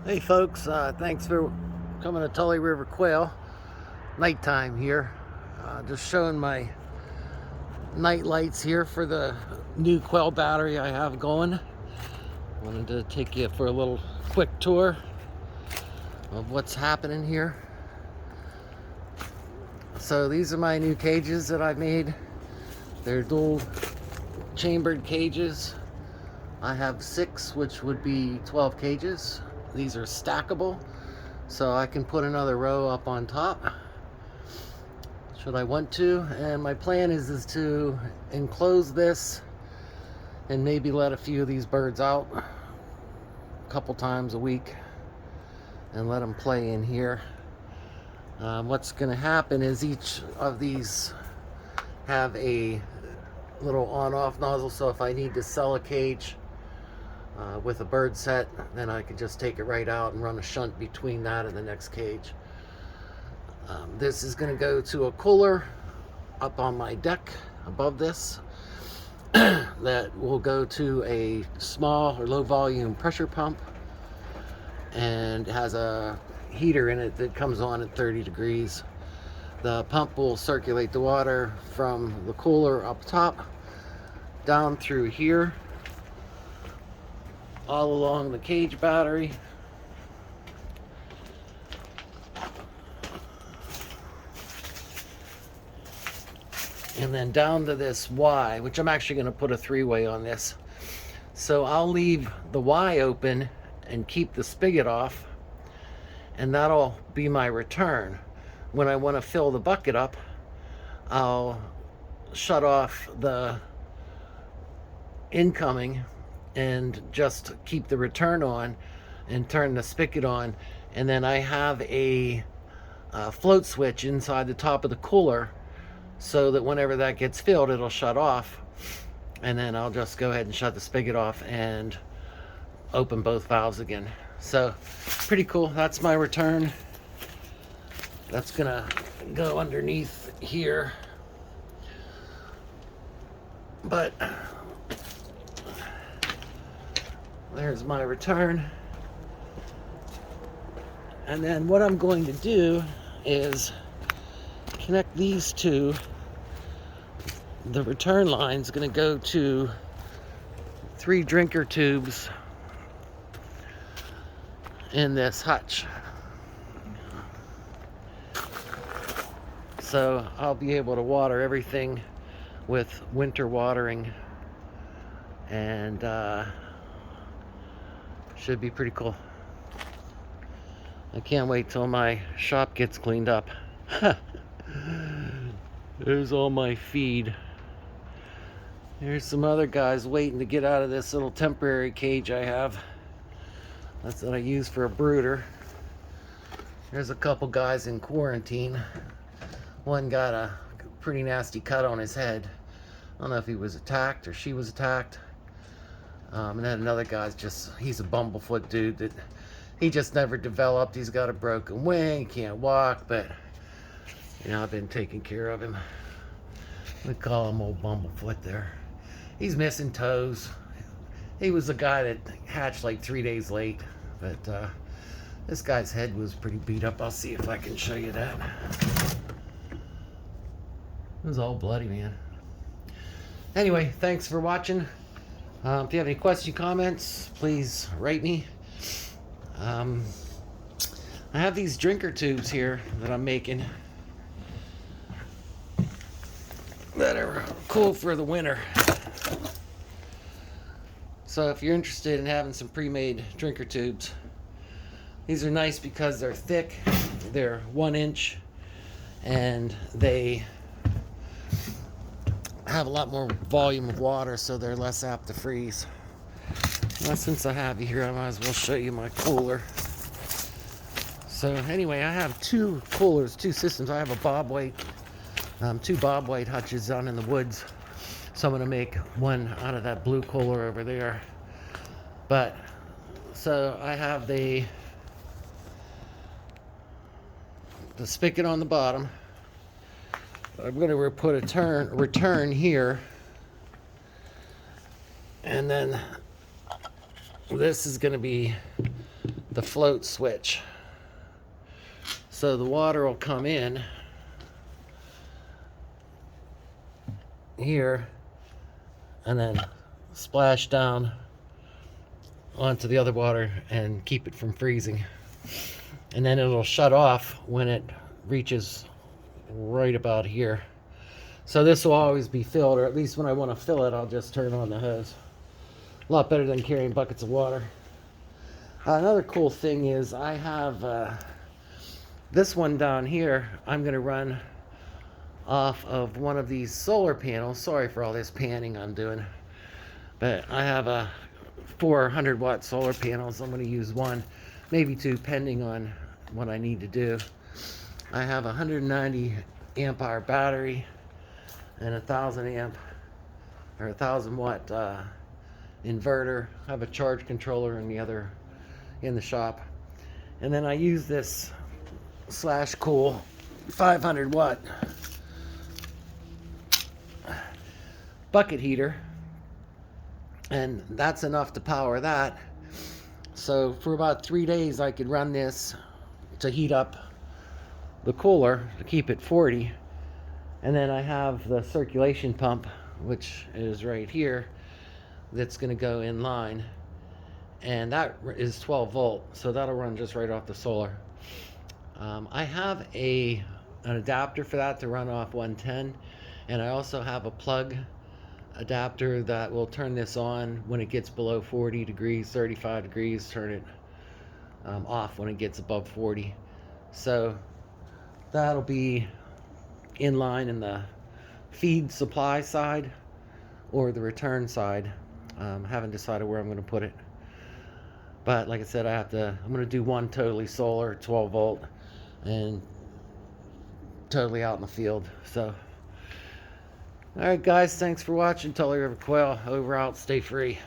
Hey folks, thanks for coming to Tully River Quail. Nighttime here. Just showing my night lights here for the new quail battery I have going. Wanted to take you for a little quick tour of what's happening here. So these are my new cages that I've made. They're dual chambered cages. I have 6, which would be 12 cages. These are stackable, so I can put another row up on top should I want to. And my plan is to enclose this and maybe let a few of these birds out a couple times a week and let them play in here. What's going to happen is each of these have a little on-off nozzle, so if I need to sell a cage with a bird set, then I can just take it right out and run a shunt between that and the next cage. This is going to go to a cooler up on my deck above this that will go to a small or low volume pressure pump, and has a heater in it that comes on at 30 degrees. The pump will circulate the water from the cooler up top down through here all along the cage battery, and then down to this Y, which I'm actually going to put a 3-way on this. So I'll leave the Y open and keep the spigot off, and that'll be my return. When I want to fill the bucket up, I'll shut off the incoming and just keep the return on and turn the spigot on. And then I have a float switch inside the top of the cooler, so that whenever that gets filled, it'll shut off, and then I'll just go ahead and shut the spigot off and open both valves again. So pretty cool. That's my return. That's gonna go underneath here, but there's my return. And then what I'm going to do is connect these two. The return line is going to go to 3 drinker tubes in this hutch. So I'll be able to water everything with winter watering, and should be pretty cool. I can't wait till my shop gets cleaned up. There's all my feed. There's some other guys waiting to get out of this little temporary cage I have. That's what I use for a brooder. There's a couple guys in quarantine. One got a pretty nasty cut on his head. I don't know if he was attacked or she was attacked. And then another guy's he's a bumblefoot dude that he just never developed. He's got a broken wing, he can't walk, but you know, I've been taking care of him. We call him old bumblefoot there. He's missing toes. He was the guy that hatched like 3 days late, but this guy's head was pretty beat up. I'll see if I can show you that. It was all bloody, man. Anyway, thanks for watching. If you have any questions, comments, please write me. I have these drinker tubes here that I'm making that are cool for the winter. So if you're interested in having some pre-made drinker tubes, these are nice because they're thick, they're 1 inch, and they have a lot more volume of water, so they're less apt to freeze. Well, since I have you here, I might as well show you my cooler. So anyway, I have 2 coolers, 2 systems. I have a Bob White, 2 Bob White hutches down in the woods. So I'm gonna make one out of that blue cooler over there. But so I have the spigot on the bottom. I'm gonna put a return here, and then this is gonna be the the float switch. So the water will come in here and then splash down onto the other water and keep it from freezing. And then it'll shut off when it reaches right about here. So this will always be filled, or at least when I want to fill it, I'll just turn on the hose. A lot better than carrying buckets of water. Another cool thing is I have this one down here. I'm going to run off of one of these solar panels. Sorry for all this panning I'm doing, but I have a 400-watt solar panels. I'm going to use one, maybe two, depending on what I need to do. I have a 190 amp hour battery and a 1,000 watt inverter. I have a charge controller in the shop, and then I use this Slash Cool 500 watt bucket heater, and that's enough to power that. So for about 3 days I could run this to heat up the cooler to keep it 40. And then I have the circulation pump, which is right here, that's going to go in line, and that is 12 volt, so that'll run just right off the solar. I have an adapter for that to run off 110, and I also have a plug adapter that will turn this on when it gets below 40 degrees, 35 degrees, turn it off when it gets above 40. So that'll be in line in the feed supply side or the return side. Haven't decided where I'm going to put it, but like I said, I'm going to do one totally solar, 12 volt, and totally out in the field. So all right guys, thanks for watching. Tully River Quail over, out, stay free.